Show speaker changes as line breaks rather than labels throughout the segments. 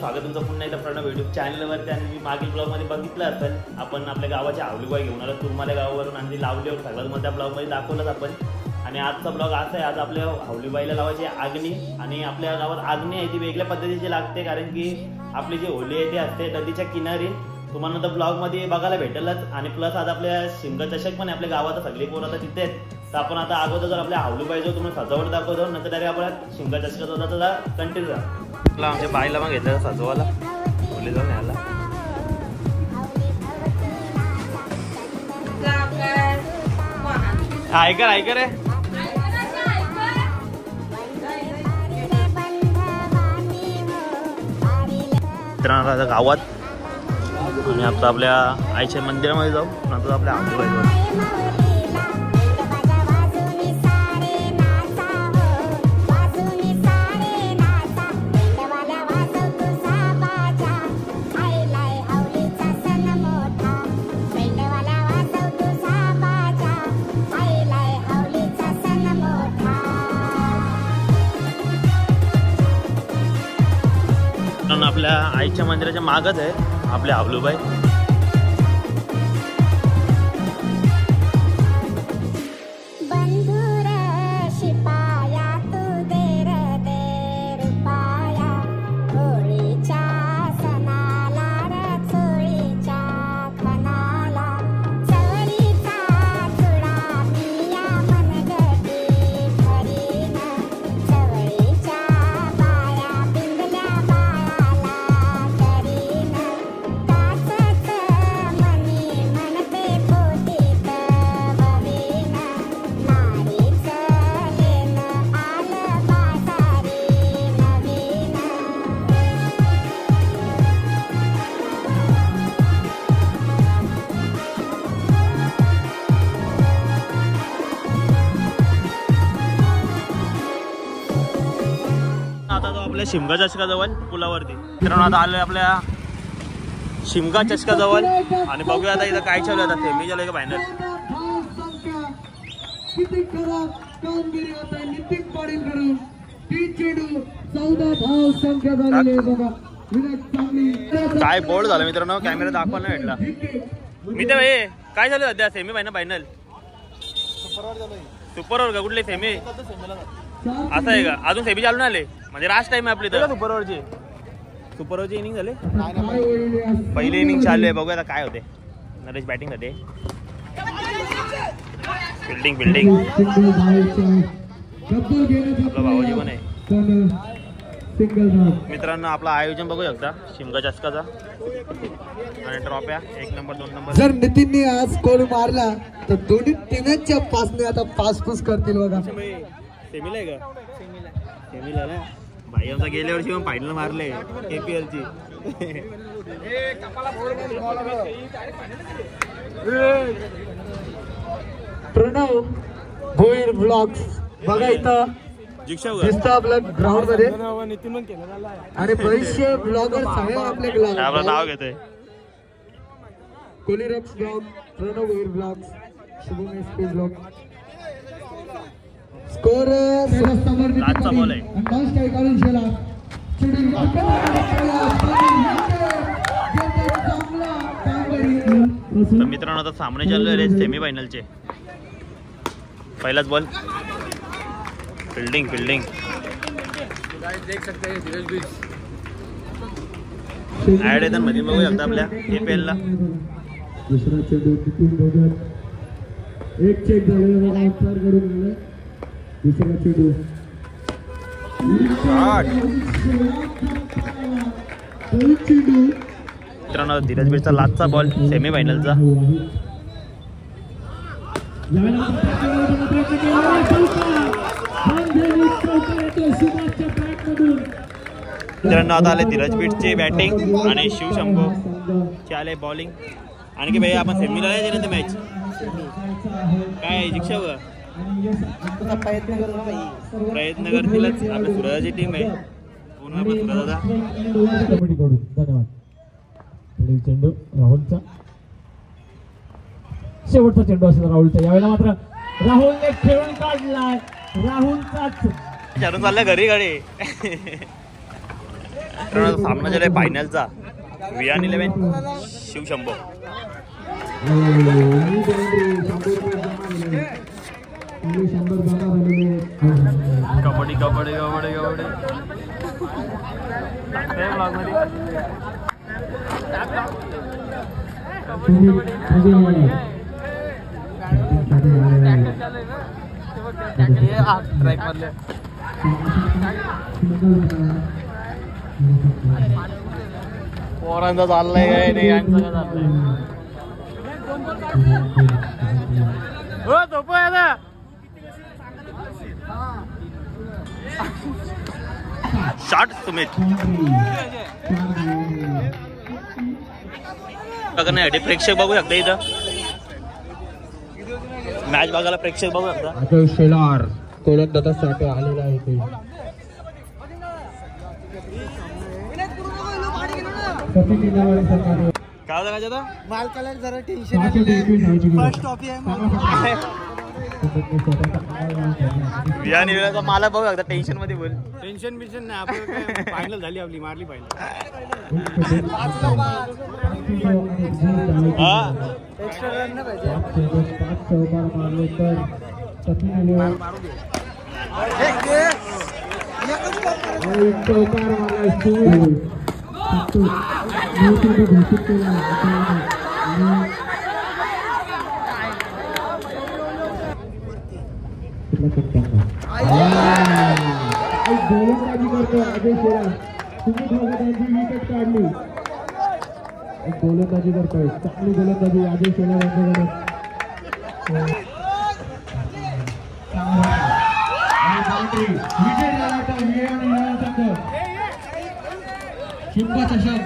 स्वागत तुमचं पुन्हा एकदा प्रणव यूट्यूब चॅनलवरती। आणि मी मागील ब्लॉगमध्ये बघितलं असेल आपण आपल्या गावाची हावलीबाई घेऊन आलो तुरमाल्या गावावरून आणि लावलीवर सगळ्यात मोठ्या ब्लॉगमध्ये दाखवलंच आपण। आणि आजचा ब्लॉग असा आहे, आज आपल्या हावलीबाईला लावायची आगणी आणि आपल्या गावात आगणी आहे ती वेगळ्या पद्धतीची लागते, कारण की आपली जी होली आहे ती असते नदीच्या किनारी। तुम्हाला तर ब्लॉगमध्ये बघायला भेटेलच। आणि प्लस आज आपल्या शिमगा चषक पण आपल्या गावात सगळी पोरं आता तिथे आहेत, तर आपण आता अगोदर जर आपल्या हावलीबाई जो तुम्ही सजावट दाखवतो नंतर डायरेक्ट आपल्या शिमगा चषकाचा होता कंटिन्यू राहा। आमच्या बाईला मग घेतलं सजवायला होली जाऊन यायला। ऐकर ऐकर आहे मित्रांनो गावात आणि आता आपल्या आईच्या मंदिरामध्ये जाऊ, नंतर आपल्या हावलीबाई जाऊ। आपल्या आईच्या मंदिराच्या मागच आहे आपल्या हावलीबाई। आपल्या शिमगा चषकाजवळ पुलावरती मित्रांनो आता आलोय आपल्या शिमगा चषकाजवळ आणि बघूया आता इथं काय चालू आहे। आता सेमी चालू आहे का फायनल? काय बोल्ड झालं मित्रांनो, कॅमेरा दाखवायला भेटला। मी तर काय झालं सध्या सेमी फायनल सुपरवर का कुठले सेमी असं आहे का? अजून सेमी चालू नाही आले म्हणजे लास्ट टाइम आहे आपली तर सुपरवरची इनिंग झाले, पहिली इनिंग चालू आहे। बघूया आता काय होते। नरेश बॅटिंग मध्ये फिल्डिंग आपला भाऊजी पण आहे। मित्रांनो आपलं आयोजन बघू शकता शिमगा चषकाचा आणि ट्रॉफ्या 1 नंबर 2 नंबर।
जर नितीनने आज गोल मारला तर दोन्ही टीमच्या पासने आता पासपूस करतील बघा।
सेमीला आहे का? सेमीला ना भाई आमचा गेल्या वर्षी पण फायनल मारले KPL ची।
प्रणव भोईर ब्लॉग्स बघा इथं दिसतं आपल्या ग्राउंड मध्ये आणि बरेचसे ब्लॉगर सगळे आपल्या
नाव घेतोय
कोलीरक्स blog, Pranav Bhoir blogs, Shubham SP blog. Score
लास्टचा बॉल आहे। तर मित्रांनो आता सामने चालू आहे सेमी फायनलचे। पहिलाच बॉल फिल्डिंग ऍड येतात मध्ये बघू शकता आपल्या KPL ला।
दुसरा चेंडू एक चेक झालेला दुसरा चेंडू
मित्रांनो धीरज बीरचा लास्टचा बॉल सेमी फायनलचा। मित्रांनो आता आले धीरज बीटचे बॅटिंग आणि शिवशंभू चे आले बॉलिंग। आणि की भैया आपण सेमीला जायचे ना मॅच काय शिक्षा प्रयत्न करतीलच आपल्या सुरजाची टीम आहे पूर्ण आपला सुरजा।
धन्यवाद। चेंडू राहुलचा शेवटचा चेंडू असेल राहुलचा, यावेळेला मात्र राहुलने खेळून काढला। राहुलचाच
चालून चालल्या घरी गाडी सामना झालाय फायनलचा वियान11 शिवशंभो. कबड्डी कबड्डी कबड्डी कबड्डी ट्रॅक मधले पोरांचा चाललाय काय नाही यांचं काय चाललंय. झोप आता शॉट सुमित बघण्यासाठी प्रेक्षक बघू शकता इथं मॅच बघायला प्रेक्षक बघू शकता.
अजय शेलार गोलंदाजासाठी आलेला आहे ते.
काय होतं का
मालकाला जरा टेन्शन फर्स्ट टॉपी आहे.
वियान वेळाचा मला बघू शकता टेन्शन मध्ये बोल.
टेन्शन बिन्शन नाही आपलं फायनल झाली आपली मारली फायनल. एक्स्ट्रा रन नाही पाहिजे.
गोलंदाजी करतो अजय शेलार. तुम्ही त्यांची विकेट काढली. गोलंदाजी करतोय चांगली गोलंदाजी अजय शेलार यांच्याकडे.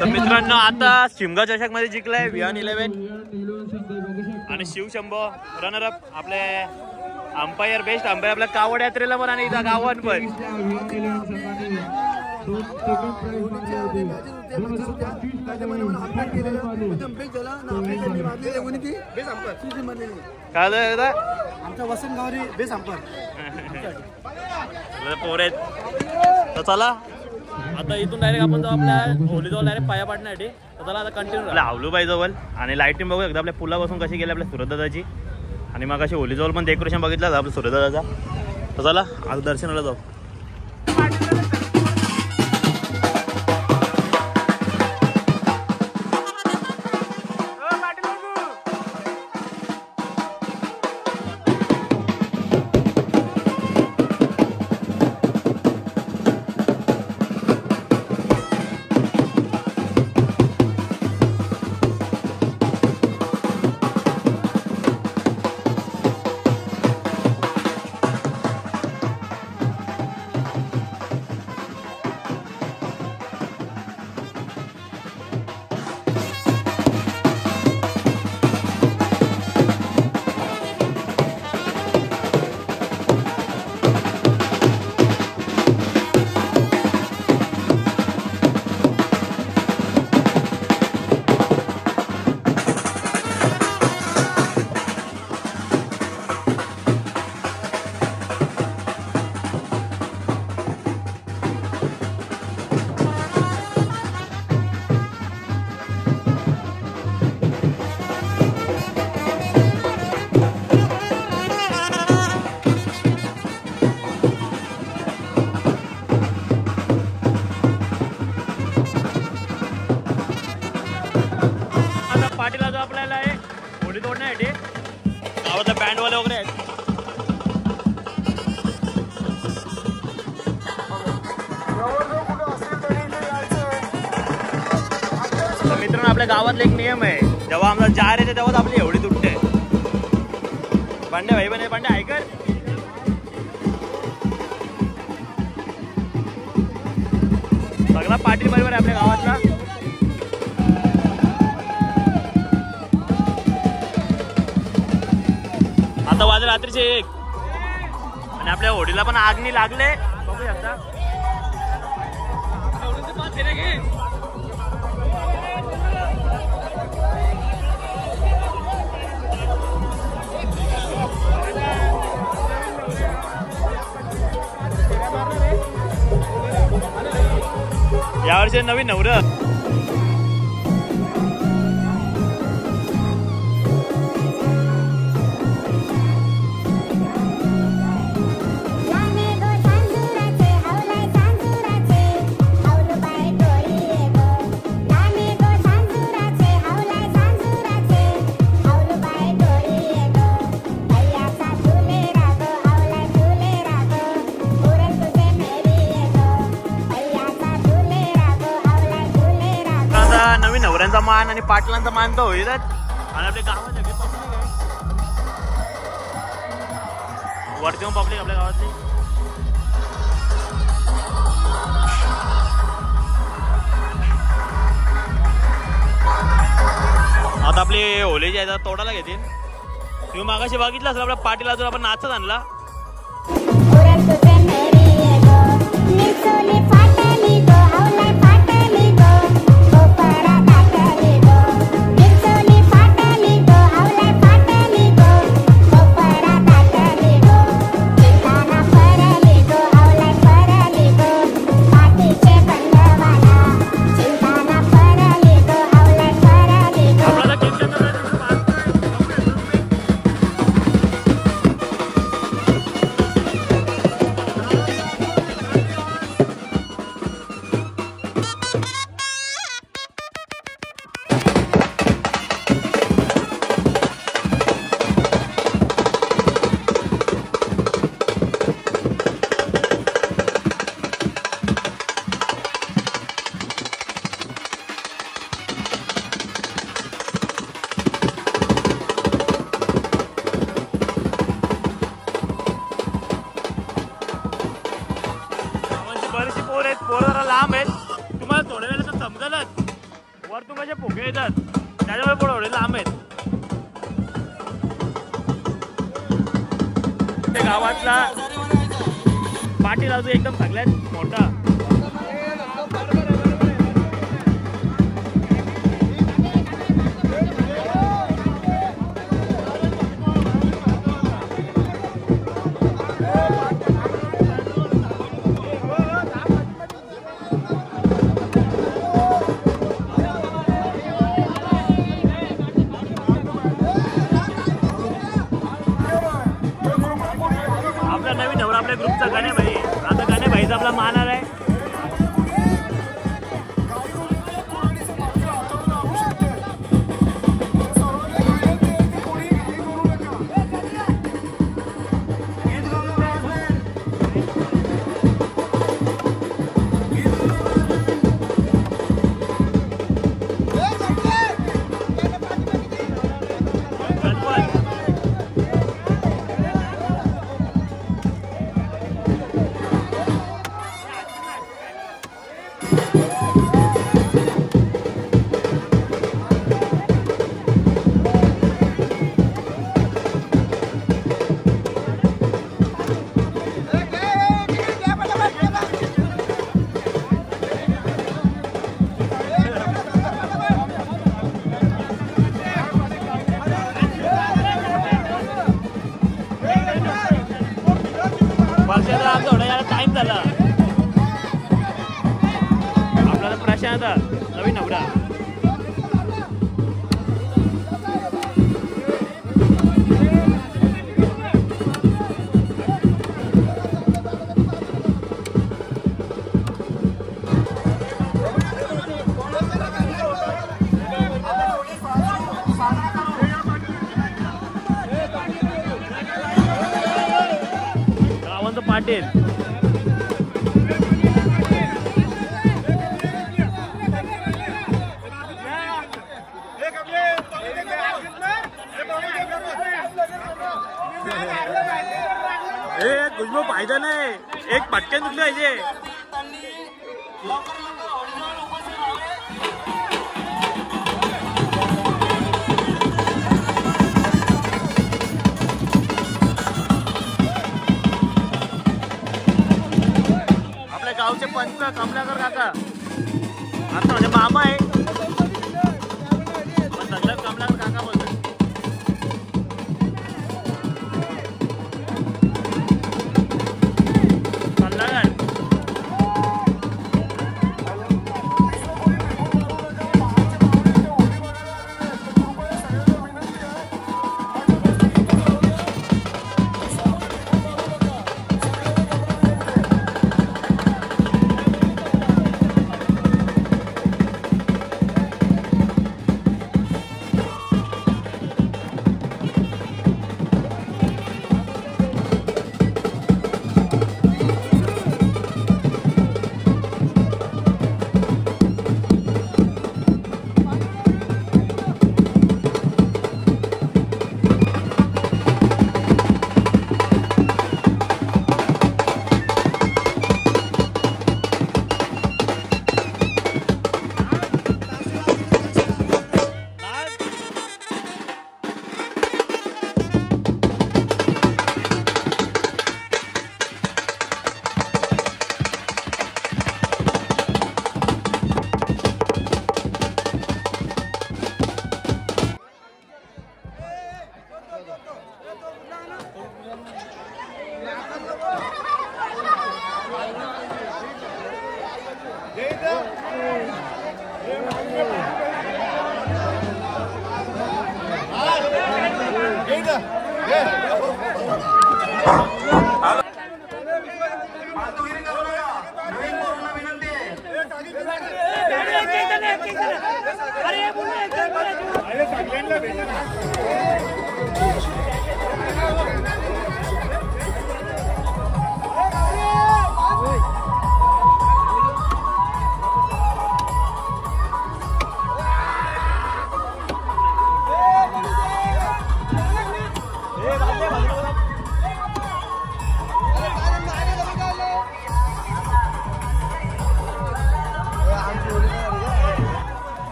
तर मित्रांनो आता शिमगा चषक मध्ये जिंकलाय वियान11 आणि शिवशंभो रनर अप. आपले अंपायर बेस्ट अंपायर आपल्या कावड यात्रेला पण आणि इथं गावात पण. काय झालं
आमचा वसंत गावरी बेस अंपर
पोर आहेत. तर चला आता इथून डायरेक्ट आपण जाऊ आपल्या होलीजवळ डायरेक्ट पाया पाडण्यासाठी. तर चला आता कंटिन्यू आपल्या आवलूबाई जवळ आणि लाईटिंग बघू एकदा आपल्या पुलापासून कशी गेली आपल्या सुरतदादाची. आणि मग अशी होलीजवळ पण डेकोरेशन बघितलं आपल्या सुरतदादाचा. तर चला आज दर्शनाला जाऊ. बँडवाले वगैरे आहेत. मित्रांनो आपल्या गावातला एक नियम आहे, जेव्हा आमचा जार येते तेव्हाच आपली एवढी तुटते. पांडे भाई बने पांडे ऐकर सगळा पाटील बरोबर आहे आपल्या गावातला. आता वाजले रात्रीचे 1 आणि आपल्या होडीला पण आगनी लागले. बघू शकता यावर्षी गावाचे नवीन नवरं. नवीन नवऱ्यांचा मान आणि पाटलांचा मान तो होईलच. आणि आपल्या गावात सगळे पब्लिक आहे, वरती येऊन पब्लिक आपल्या गावातली. आता आपले होली जे आहेत तोडायला घेतील. तुम्ही मागाशी बघितलं असेल आपल्या पाटीला जर आपण नाचत आणला. पोरं जरा लांब आहेत, तुम्हाला थोड्या वेळेला समजेलच. वर तुमचे फुगे येतात त्याच्यामुळे पोरं थोडे लांब आहेत. ते गावातला पाटील अजून एकदम सगळ्यात मोठा. नवीन नवरा आपल्या ग्रुपचा गाणे भाई. आता गाणे भाईचा आपला मान आलाय. थोडा याला टाइम झाला. आपल्याला प्रशांत नवीन नवरा. पाटील कुछ में फायदा नाही. एक पटकन दुखलं पाहिजे. आपल्या गावचे पंच कमलाकर काका आता म्हणजे मामा आहे पण सगळं कमलाकर काका बोलतात.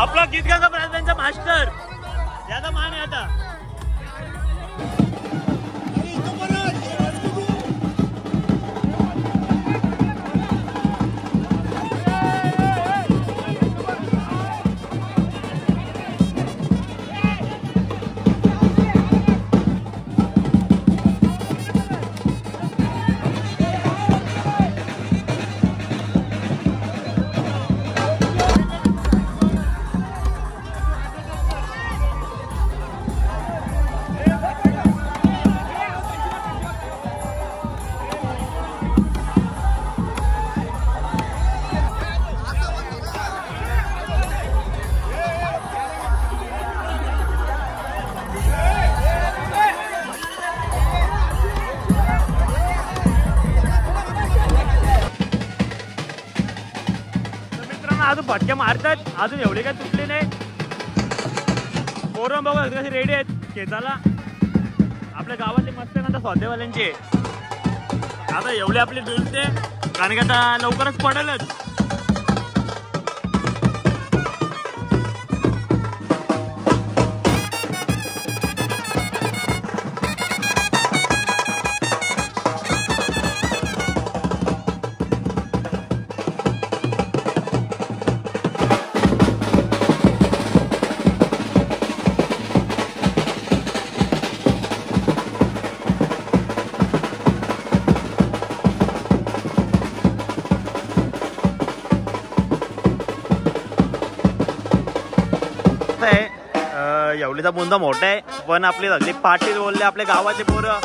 आपला गीतगंगा ब्राझीलचा मास्टर याचा मान आहे आता. अजून फटके मारतात, अजून एवढे काय तुटले नाही. पोरं बघा कसे रेडी आहेत खेचायला. आपल्या गावातले मस्त आहे ना स्वाध्यावाल्यांचे. आता एवढे आपले डुलते कारण की आता लवकरच पडेलच. एवढीचा बुंदा मोठा आहे पण आपली सगळी पाटील बोलले आपल्या गावाचे पोरं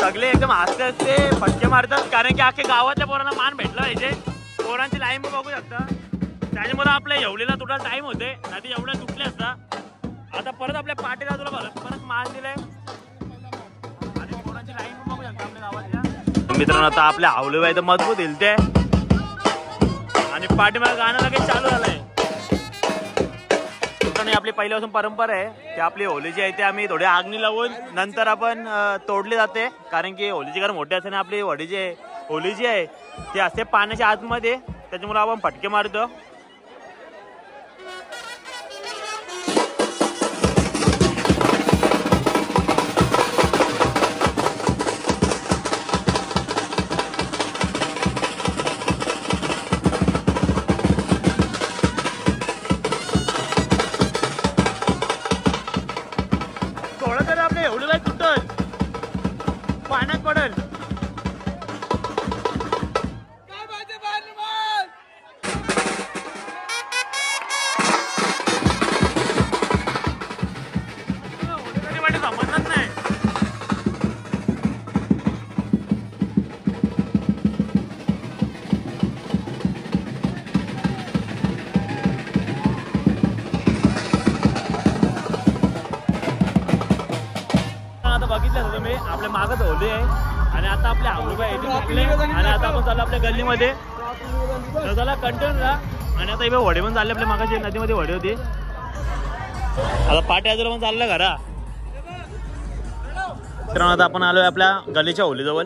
सगळे एकदम हसते हसते फटके मारतात कारण की अख्ख्या गावाच्या पोरांना मान भेटला पाहिजे. पोरांची लाईन बघू शकता. त्याच्यामुळे आपल्या एवढीला तुला टाइम होते नाही तर एवढ्या तुटले असता. आता परत आपल्या पाटीला तुला परत मान दिलाय आणि पोरांची लाईन बघू शकता आपल्या गावातल्या. मित्रांनो आता आपल्या हावलीबाई तर मजबूत येईल ते आणि पाठीमागे गाणं लगेच चालू झालंय. आपली पहिल्यापासून परंपरा आहे की आपली होली जी आहे ते आम्ही थोडी आगनी लावून नंतर आपण तोडली जाते कारण की होलीची घर मोठी असते ना. आपली होली जी आहे ती असते पाण्याच्या आतमध्ये त्याच्यामुळे आपण फटके मारतो. पाण्यात पडेल. समजत नाही. आता बघितलं तुम्ही आपल्या मागच होली आहे आणि आता आपल्या हावलीबाई आणि आता आपण चालू आपल्या गल्लीमध्ये तर चला कंटिन्यू राहा. आणि आता वडे पण चालले आपल्या मागाची नदीमध्ये वडे होती. आता पाठी आजूला पण चाललं घरा. तर आता आपण आलोय आपल्या गल्लीच्या होलीजवळ.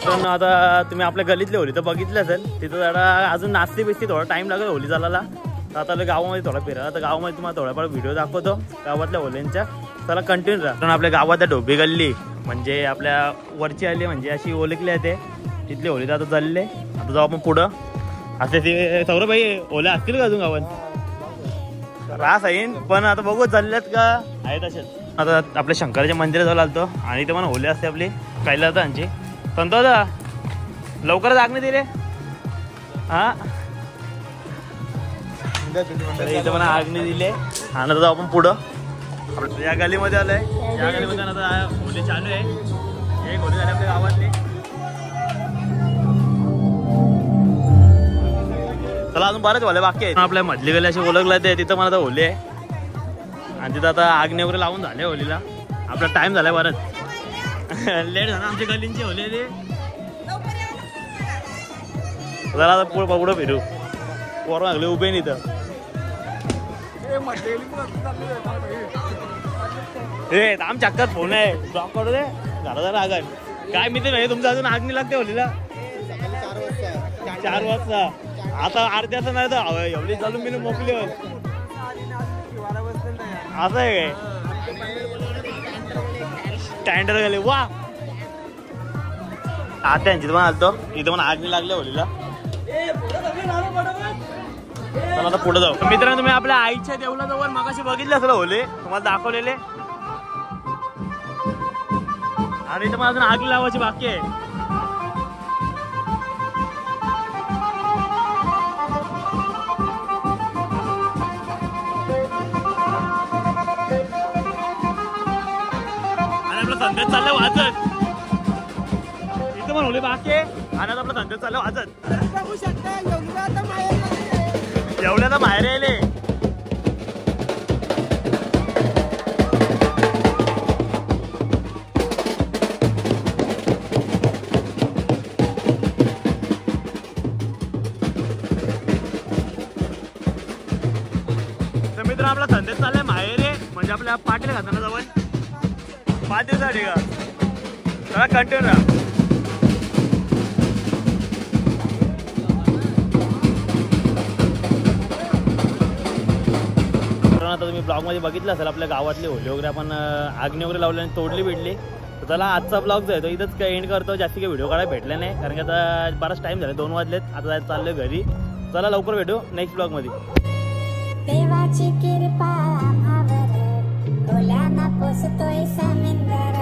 मित्रांनो आता तुम्ही आपल्या गलीतली होली तर बघितली असेल, तिथं जरा अजून नाचती बिसती थोडा टाइम लागेल होली झाला. तर आता गावामध्ये थोडा फिरायला, तर गावामध्ये तुम्हाला थोडाफार व्हिडिओ दाखवतो गावातल्या होल्यांच्या. चला कंटिन्यू राहा. कारण आपल्या गावात ढोबी गल्ली म्हणजे आपल्या वरची आली म्हणजे अशी ओळखली आहे ते तिथली होली. तर आता चालले, आता जाऊ आपण पुढं. असे ते सौरभ भाई ओल्या असतील का अजून गावात? रास येईन पण आता बघू चालल्यात का आहेत असेच. आता आपल्या शंकराच्या मंदिरात जाऊ लागतो आणि इथे पण होली असते आपली कैलासांची. संतो दादा लवकरच आगणे दिले हा, इथे पण आगणे दिले. आणि आता जाऊ आपण पुढं. या गलीमध्ये आलोय, या गलीमध्ये आता होली चालू आहे. एक होली झाली आपल्या गावातली. चला अजून बरेच होले बाकी आहे. आपल्या मधली गली अशी ओळखला ते तिथं मला आता होली आहे. आणि तिथं आता आग्ने वगैरे लावून झाले होलीला. आपला टाइम झालाय बरंच लेट झाला आमच्या गलींची होली ते. जरा आता पुढं फिरू. पोरं लागले उभे नाही इथं. हे आम चक्कर फोन आहे ड्रॉप करू दे झाला जरा आगाय काय मित्र नाही तुमचं अजून आग नाही लागते होलीला. 4 वाजता आता अर्ध्या तास नाही तर एवढी चालून मी मोकली असं आहे काय. स्टँडर गेले वा. आता यांची पण आलतो इथं पण आग नाही लागल्या होलीला. चला आता पुढे जाऊ. मित्रांनो तुम्ही आपल्या आईच्या देवळाजवळ मगाशी बघितले असेल होले, तुम्हाला दाखवलेले. आणि इथं पण अजून आग लावायची बाकी आहे. आणि आपलं संदेश चाललं वाजत. इथं पण होली बाकी आहे आणि आता आपलं संदेश चाललं वाजत. एवढ्या तर बाहेर यायले. तर मित्र आपला संदेश चाललाय माहेर आहे म्हणजे आपल्या पाटील खाताना जवळ पाटीलसाठी का. चला कंटिन्यू राहा. आता तुम्ही ब्लॉगमध्ये बघितलं असेल आपल्या गावातली होली वगैरे आपण आग्ने वगैरे लावली आणि तोडली भेटली. तर चला आजचा ब्लॉग जो आहे तो इथंच काय एंड करतो. जास्ती काही व्हिडिओ काढायला भेटले नाही कारण की आता बराच टाइम झाला 2 वाजलेत. आता चाललोय घरी. चला लवकर भेटू नेक्स्ट ब्लॉगमध्ये.
देवाची कृपा आवर, डोळ्यांना पोसतोय समुद्र.